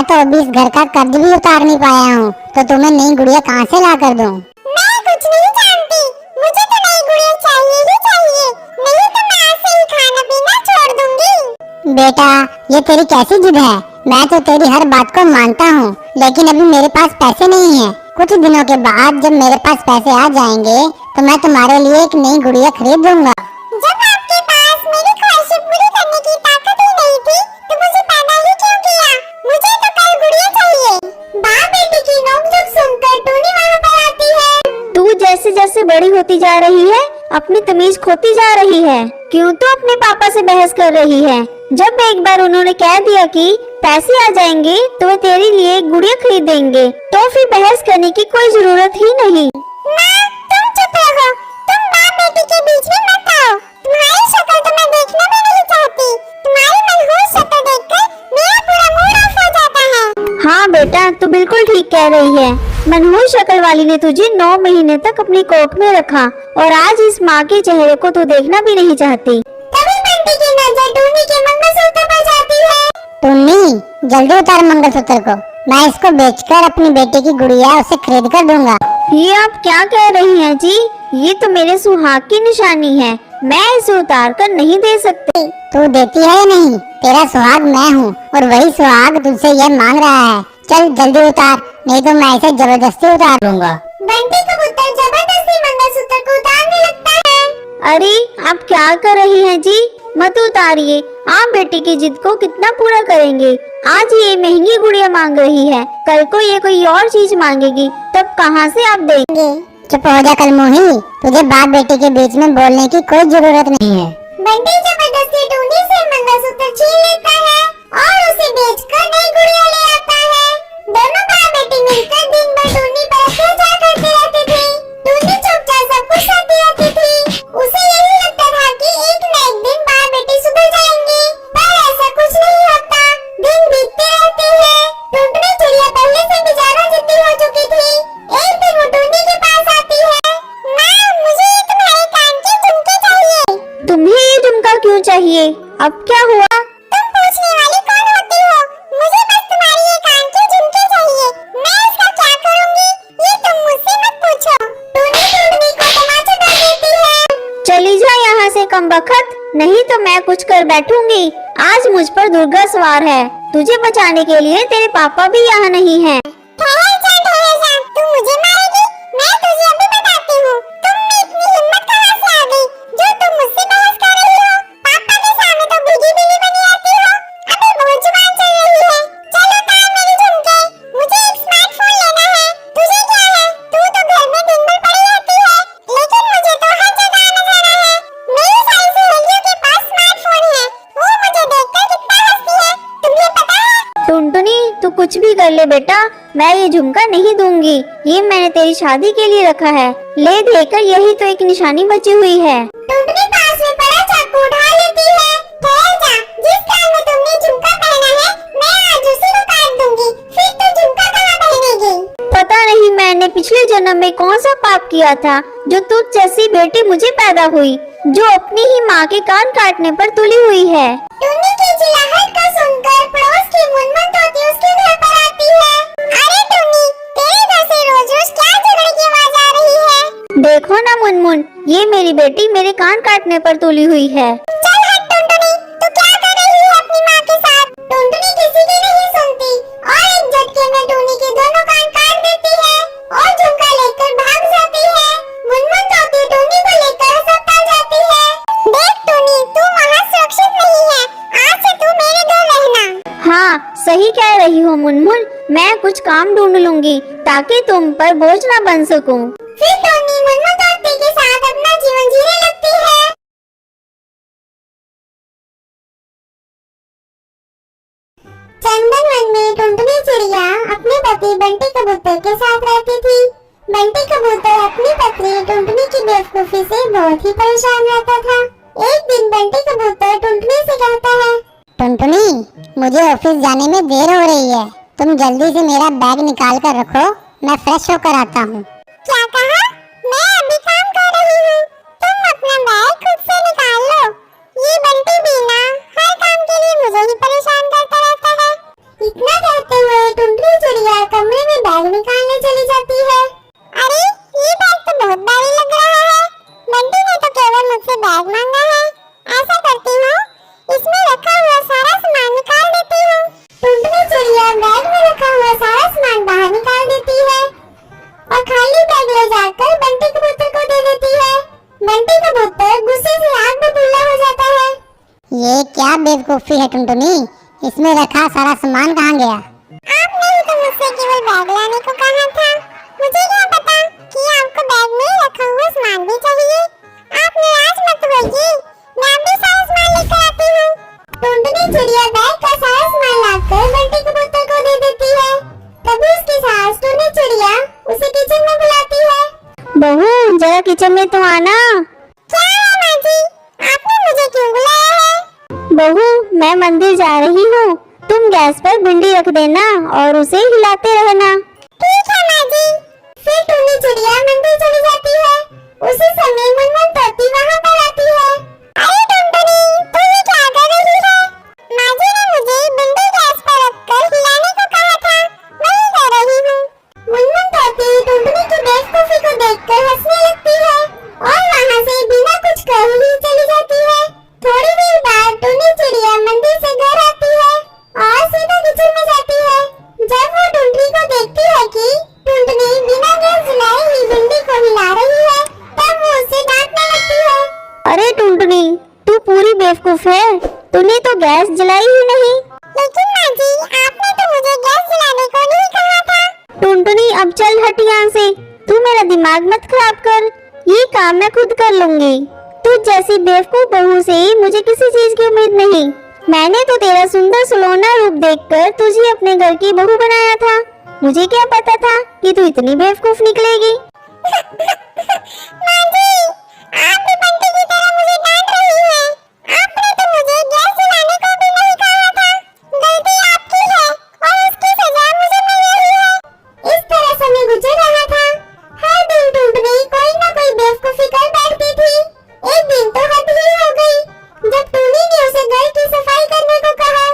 तो अभी इस घर का कर्ज भी उतार नहीं पाया हूँ, तो तुम्हें नई गुड़िया कहाँ से ला कर दूँ? मैं कुछ नहीं जानती, मुझे तो नई गुड़िया चाहिए ही चाहिए, नहीं तो मैं आज से ही खाना पीना छोड़ दूंगी। बेटा, ये तेरी कैसी जिद है? मैं तो तेरी हर बात को मानता हूँ, लेकिन अभी मेरे पास पैसे नहीं है। कुछ दिनों के बाद जब मेरे पास पैसे आ जाएंगे तो मैं तुम्हारे लिए एक नई गुड़िया खरीद दूंगा। जब आपके पास मेरी ख्वाहिशें पूरी करने की ताकत ही नहीं थी तो मुझे पैदा ही क्यों किया? मुझे तो कल गुड़िया चाहिए। बाप बेटी की नोक-झोंक सुनकर टूनी वहाँ पर आती है। तू जैसे जैसे बड़ी होती जा रही है अपनी तमीज खोती जा रही है। क्यों तो अपने पापा से बहस कर रही है? जब एक बार उन्होंने कह दिया कि पैसे आ जाएंगे तो वे तेरे लिए एक गुड़िया खरीद देंगे, तो फिर बहस करने की कोई जरूरत ही नहीं। माँ, तुम चुप रहो, तुम बाप बेटी के बीच में मत आओ। तुम्हारी शक्ल तो मैं देखना भी नहीं चाहती। तुम्हारी मनहूस शक्ल देखकर मेरा पूरा मूड ऑफ हो जाता है। हाँ बेटा, तू बिल्कुल ठीक कह रही है। मनहूस शक्ल वाली ने तुझे 9 महीने तक अपनी कोख में रखा और आज इस माँ के चेहरे को तू देखना भी नहीं चाहती। तभी बंटी की नजर टूनी के मंगलसूत्र पर जाती है। टुन्नी, जल्दी उतार मंगलसूत्र को। मैं इसको बेचकर अपनी बेटी की गुड़िया उसे खरीद कर दूंगा। ये आप क्या कह रही हैं जी? ये तो मेरे सुहाग की निशानी है, मैं इसे उतार कर नहीं दे सकती। तू देती है या नहीं? तेरा सुहाग मैं हूँ और वही सुहाग तुझसे यह मांग रहा है। चल जल्दी उतार, नहीं तो मैं इसे जबरदस्ती उतार लूंगा। बंटी कबूतर जबरदस्ती मंगलसूत्र को उतारने लगता है। अरे आप क्या कर रही हैं जी? मत उतारिए, आप बेटी की जिद को कितना पूरा करेंगे? आज ये महंगी गुड़िया मांग रही है, कल को ये कोई और चीज मांगेगी, तब कहाँ से आप देंगे? चुप हो जा कलमोही, तुझे बाप बेटी के बीच में बोलने की कोई जरूरत नहीं है। बंटी जबरदस्ती टूनी से मंगलसूत्र छीन लेता है और उसे बेचकर नई गुड़िया ले आता है। दोनों बाप बेटी मिलकर दिन भर टूनी पर अत्याचार करते रहते थे। टूनी चुपचाप सब कुछ सहती रहती थी। उसे यही लगता था कि एक न एक दिन बाप बेटी सुधर जाएंगे, पर ऐसा कुछ नहीं होता। दिन बीतते रहते हैं। टुनटुनी चिड़िया पहले से भी ज्यादा जिद्दी हो चुकी थी। एक दिन वो टूनी के पास आती है। माँ, मुझे तुम्हारे कान के झुमके चाहिए। तुम्हें ये झुमका क्यों चाहिए? अब क्या हुआ? तुम पूछने वाली कौन होती हो? मुझे बस तुम्हारी ये कान के झुमके चाहिए। मैं इसका क्या करूँगी ये तुम मुझसे मत पूछो। टूनी टुनटुनी को तमाचा कर देती है। चली जा यहाँ से कमबख्त, नहीं तो मैं कुछ कर बैठूंगी। आज मुझ पर दुर्गा सवार है, तुझे बचाने के लिए तेरे पापा भी यहाँ नहीं हैं। ठहर जा, तुम मुझे मारेगी? मैं तुझे अभी बताती हूँ। तुम में इतनी हिम्मत कहाँ से आ गई जो तुम मुझसे बहस कर रही हो? पापा के सामने तो भीगी बिल्ली बनी आती हो। अभी बहुत जुबान चल रही है। चलो उतार मेरे झुमके, मुझे एक स्मार्टफोन लेना है। तुझे क्या है? तू तो घर में दिन भर पड़ी रहती है, लेकिन मुझे तो हर जगह आना जाना है। मेरी सारी सहेलियों के पास स्मार्टफोन है, वो मुझे देखकर कितना हंसती है, तुम्हें पता है? टुनटुनी, तू कुछ भी कर ले बेटा, मैं ये झुमका नहीं दूंगी। ये मैंने तेरी शादी के लिए रखा है, ले देकर यही तो एक निशानी बची हुई है। टुनटुनी पास में पड़ा चाकू उठा लेती है। ठहर जा, जिस कान में तुमने झुमका पहना है मैं आज उसी को काट दूंगी, फिर तुम झुमका कहाँ पहनेगी? पता नहीं मैंने पिछले जन्म में कौन सा पाप किया था जो तुझ जैसी बेटी मुझे पैदा हुई, जो अपनी ही माँ के कान काटने पर तुली हुई है। टुन्नी की चिल्लाहट को सुनकर पड़ोस की मुनमुन तोती उसके घर पर आती है। अरे टुन्नी, तेरे घर से रोज-रोज क्या झगड़े की आवाज आ रही है? देखो ना मुनमुन, ये मेरी बेटी मेरे कान काटने पर तुली हुई है। चल हट टुनटुनी, तू क्या कर रही है अपनी माँ के साथ? टुनटुनी किसी की नहीं सुनती और एक झटके में टुन्नी के दोनों कान काट देती है और झुमका लेकर भाग जाती है। मुनमुन तोती टुन्नी को लेकर अस्पताल जाती है। देख टुन्नी, तू वहाँ सुरक्षित नहीं है, आज से तू मेरे घर रहना। हाँ, सही कह रही हो मुनमुन, मैं कुछ काम ढूंढ लूंगी ताकि तुम पर बोझ न बन सकूं। फिर टुन्नी मुनमुन तोती के साथ अपना जीवन जीने लगती है। चंदन वन में टुनटुनी चिड़िया अपने पति बंटी कबूतर के साथ रहती थी। बंटी कबूतर अपनी पत्नी टुनटुनी की बेवकूफी से बहुत ही परेशान रहता था। एक दिन बंटी कबूतर टुनटुनी से कहता है, टुनटुनी, मुझे ऑफिस जाने में देर हो रही है, तुम जल्दी से मेरा बैग निकाल कर रखो, मैं फ्रेश होकर आता हूँ। क्या कहा? मैं अभी काम कर रही हूँ, तुम अपना बैग खुद से निकाल लो। ये बंटी भी ना हर काम के लिए मुझे ही परेशान करता रहता है। इतना कहते हुए ये क्या बेवकूफी है टुनटुनी, इसमें रखा सारा सामान कहाँ गया? आपने ही तो मुझसे केवल बैग लाने को कहा था। मुझे क्या पता कि आपको बैग में रखा हुआ सामान भी चाहिए। आप नाराज मत होइए, मैं भी सारा सामान लेकर आती हूँ। टुनटुनी चिड़िया बैग का सारा सामान लाकर बंटी कबूतर को दे देती है। तभी उसकी सास टुनटुनी चिड़िया उसे किचन में बुलाती है। बहू जरा किचन में तो आना। क्या है माँ जी, आपने मुझे क्यों बुलाया है? बहू मैं मंदिर जा रही हूँ, तुम गैस पर भिंडी रख देना और उसे हिलाते रहना। ठीक है माँ जी। फिर टुनटुनी चिड़िया मंदिर चली जाती है। उसी समय मुनमुन तोती वहाँ पर आती है। अरे टुनटुनी, तू ये क्या कर रही है? माँ जी ने मुझे भिंडी गैस पर रखकर हिलाने को कहा था, वही कर रही हूँ। मुनमुन तोती टुनटुनी की बेवकूफी को देखकर हंसने लगती है और वहाँ से बिना कुछ कहे ही चली जाती है। थोड़ी देर बाद टुनटुनी चिड़िया मंदिर से घर आती है और सीधा किचन में जाती है। जब वो टुनटुनी को देखती है कि टुनटुनी बिना गैस जलाए ही भिंडी को हिला रही है, तब वो उसे डांटने लगती है। अरे टुनटुनी तू पूरी बेवकूफ है, तूने तो गैस जलाई ही नहीं। लेकिन माँ जी, आपने तो मुझे गैस जलाने को नहीं कहा था। टुनटुनी अब चल हट यहाँ से, तू मेरा दिमाग मत खराब कर, ये काम मैं खुद कर लूंगी। तू जैसी बेवकूफ बहू से मुझे किसी चीज की उम्मीद नहीं। मैंने तो तेरा सुंदर सुलौना रूप देखकर तुझे अपने घर की बहू बनाया था, मुझे क्या पता था कि तू इतनी बेवकूफ निकलेगी। माँ जी, आप भी बंटी की तरह मुझे डांट रही हैं। आपने तो मुझे गैस जलाने को भी नहीं कहा था। गलती आपकी है और उसकी सजा मुझे मिल रही है। इस तरह समय गुजर रहा था। हर दिन टुनटुनी कोई न कोई बेवकूफी कर बैठती थी। एक दिन तो हद ही हो गई जब टूनी ने उसे घर की सफाई करने को कहा।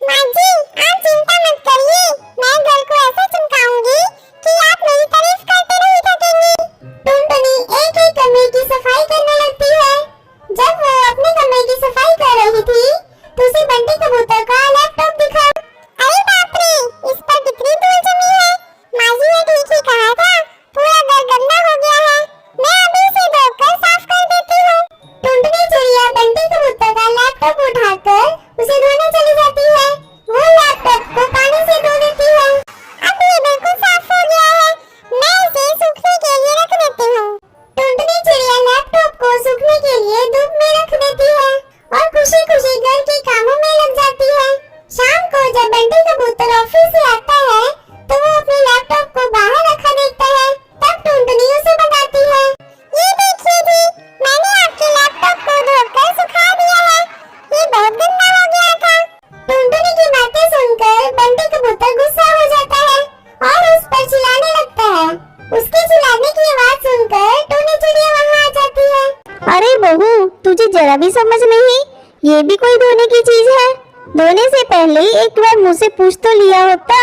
माँ जी, आप चिंता मत करिए, मैं घर को ऐसे चमकाऊंगी कि आप मेरी तारीफ करते नहीं थकेंगी। टुनटुनी एक एक कमरे की सफाई करने लगती है। जब वो अपने कमरे की सफाई कर रही थी तो उसे बंटी कबूतर का लैपटॉप दिखा। अरे बाप रे, इस पर कितनी धूल जमी है। माँ जी ने ठीक ही कहा था, पूरा घर गंदा हो गया है। मैं अभी इसे धोकर साफ कर देती हूँ। टुनटुनी चिड़िया बंटी कबूतर का लैपटॉप उठाकर उसे धोने चली जाती है। वो लैपटॉप को पानी से धो देती है। अब ये बिल्कुल साफ हो गया है, मैं इसे सूखने के लिए रख देती हूँ। टुनटुनी चिड़िया लैपटॉप को सूखने के लिए धूप में रख देती है और खुशी खुशी घर के कामों में लग जाती है। शाम को जब बंटी कबूतर ऑफिस से आता है तो वो अपने लैपटॉप को बाहर रखा देखता है। तब टुनटुनी उसे बताती है, ये देखिए जी, मैंने आपके लैपटॉप को धोकर सुखा दिया है, ये बहुत गंदा हो गया था। टुनटुनी की बातें सुनकर बंटी कबूतर गुस्सा हो जाता है और उस पर चिल्लाने लगता है। उसके चिल्लाने की आवाज सुनकर टुनटुनी चिड़िया वहाँ आ जाती है। अरे बहू तुझे जरा भी समझ नहीं, ये भी कोई धोने की चीज है? धोने से पहले एक बार मुझसे पूछ तो लिया होता।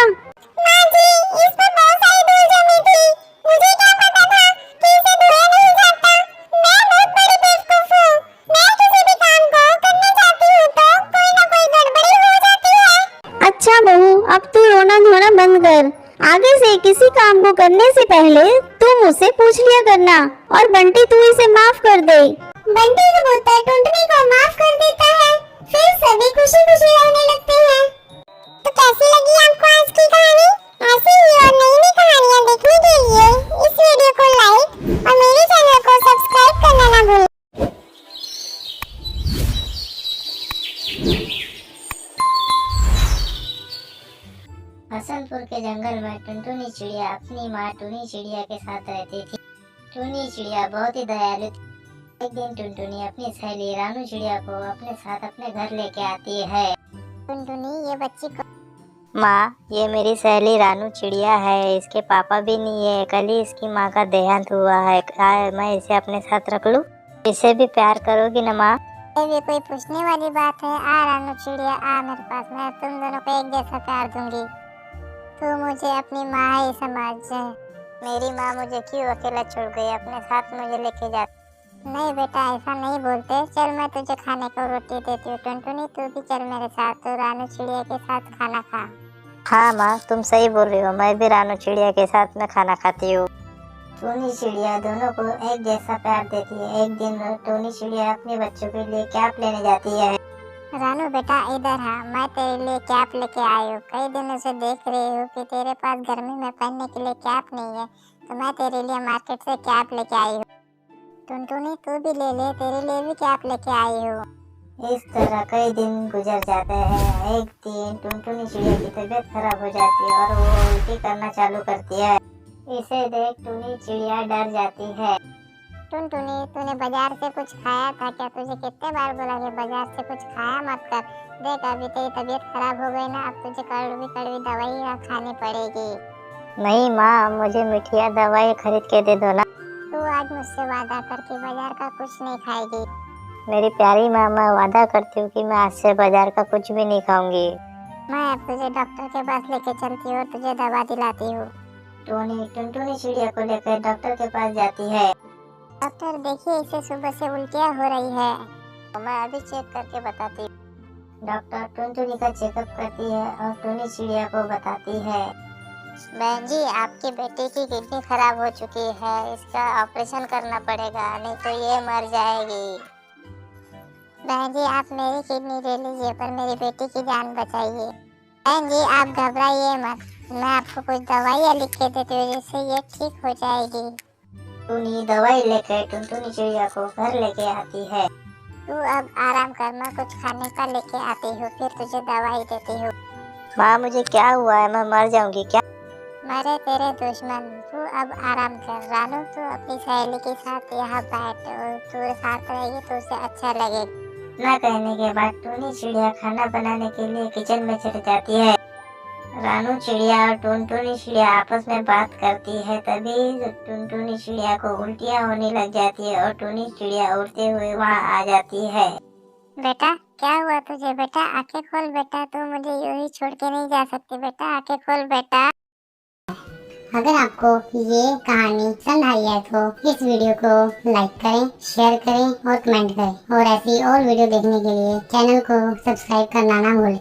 माँ जी, इस पर बहुत सारी धूल जमी थी, मुझे क्या पता था कि इसे धोया नहीं जाता। मैं बहुत बड़ी बेवकूफ हूँ। मैं किसी भी काम को करने जाती हूँ तो कोई न कोई गड़बड़ी हो जाती है। अच्छा बहू अब तू रोना धोना बंद कर, आगे से किसी काम को करने से पहले तू मुझसे पूछ लिया करना। और बंटी तू इसे माफ कर दे। बंटी कबूतर टुनटुनी को माफ कर देता है। फिर सभी खुशी खुशी रहने लगते हैं। तो कैसी लगी आपको आज की कहानी? ऐसी ही और नई नई कहानियाँ देखने के लिए इस वीडियो को लाइक और मेरे चैनल को सब्सक्राइब करना ना भूलें। हसनपुर के जंगल में टुनटुनी चिड़िया अपनी माँ टूनी चिड़िया के साथ रहती थी। टूनी चिड़िया बहुत ही दयालु थी। एक दिन टुनटुनी अपनी सहेली रानू चिड़िया को अपने साथ अपने घर लेके आती है। टुनटुनी, ये बच्ची को माँ, ये मेरी सहेली रानू चिड़िया है, इसके पापा भी नहीं है, कल ही इसकी माँ का देहांत हुआ है। क्या मैं इसे अपने साथ रख लूँ? इसे भी प्यार करोगी न माँ? ये कोई पूछने वाली बात है? आ रानू चिड़िया, आ मेरे पास, मैं तुम दोनों को एक जैसा प्यार दूंगी। तू मुझे अपनी माँ ही समझ। मेरी माँ मुझे क्यों अकेला छोड़ गई? अपने साथ मुझे लेके जा। नहीं बेटा, ऐसा नहीं बोलते। चल मैं तुझे खाने को रोटी देती हूँ। टुनटुनी तू भी चल मेरे साथ, तो रानू चिड़िया के साथ खाना खा। हाँ माँ, तुम सही बोल रही हो, मैं भी रानू चिड़िया के साथ में खाना खाती हूँ। टूनी चिड़िया दोनों को एक जैसा प्यार देती है। एक दिन टूनी चिड़िया अपने बच्चों के लिए कैप लेने जाती है। रानू बेटा इधर हाँ, मैं तेरे लिए कैप लेके आई हूँ। कई दिनों से देख रही हूँ कि तेरे पास गर्मी में पहनने के लिए कैप नहीं है, तो मैं तेरे लिए मार्केट से कैप लेके आई हूँ। टुनटुनी तू भी ले ले, तेरे लिए भी कैप लेके आई हूँ। इस तरह कई दिन गुजर जाते हैं। एक दिन टुनटुनी चिड़िया की तबीयत खराब हो जाती है और वो उल्टी करना चालू करती है। इसे देख टुनी चिड़िया डर जाती है। टुनटुनी तूने बाजार से कुछ खाया था क्या? तुझे कितने बार बोला कि बाजार से कुछ खाया मत कर। देख अभी तेरी तबीयत खराब हो गई ना, अब तुझे कड़वी कड़वी दवाई खानी पड़ेगी। नहीं माँ, मुझे मिठिया दवाई खरीद के दे दो ना। तू आज मुझसे वादा कर कि बाजार का कुछ नहीं खाएगी। मेरी प्यारी माँ, मैं वादा करती हूँ कि मैं आज से बाजार का कुछ भी नहीं खाऊंगी। मैं अब तुझे डॉक्टर के पास लेके चलती हूँ और तुझे दवा दिलाती हूँ। टोनी टुनटुनी चिड़िया को लेकर डॉक्टर के पास जाती है। डॉक्टर देखिए, इसे सुबह से उल्टियाँ हो रही है। तो मैं अभी चेक करके बताती हूँ। डॉक्टर टुनटुनी का चेकअप करती है और टुनी चिड़िया को बताती है। बहन जी, आपकी बेटी की किडनी खराब हो चुकी है, इसका ऑपरेशन करना पड़ेगा, नहीं तो ये मर जाएगी। बहन जी, आप मेरी किडनी ले लीजिए पर मेरी बेटी की जान बचाइए। बहन जी, आप घबराइए मत, मैं आपको कुछ दवाइयाँ लिख के देती हूँ जिससे ये ठीक हो जाएगी। टुनी दवाई लेकर टुनटुनी चिड़िया को घर लेके आती है। तू अब आराम कर, मैं कुछ खाने का लेके आती हूँ, फिर तुझे दवाई देती हूँ। माँ, मुझे क्या हुआ है? मैं मर जाऊंगी क्या? मरे तेरे दुश्मन, तू अब आराम कर। रानू तू अपनी सहेली के साथ यहाँ बैठ, तू साथ रहेगी तो उसे अच्छा लगेगा। ना कहने के बाद टुनी चिड़िया खाना बनाने के लिए किचन में चली जाती है। रानू चिड़िया और टुनटुनी चिड़िया आपस में बात करती है। तभी टुनटुनी चिड़िया को उल्टियाँ होने लग जाती है और टुनी चिड़िया उड़ते हुए वहाँ आ जाती है। बेटा क्या हुआ तुझे? बेटा आंखें खोल बेटा, तू मुझे यूं ही छोड़ के नहीं जा सकती। बेटा आंखें खोल बेटा। अगर आपको ये कहानी पसंद आई है तो इस वीडियो को लाइक करें, शेयर करें और कमेंट करें। और ऐसी और वीडियो देखने के लिए चैनल को सब्सक्राइब करना ना भूलें।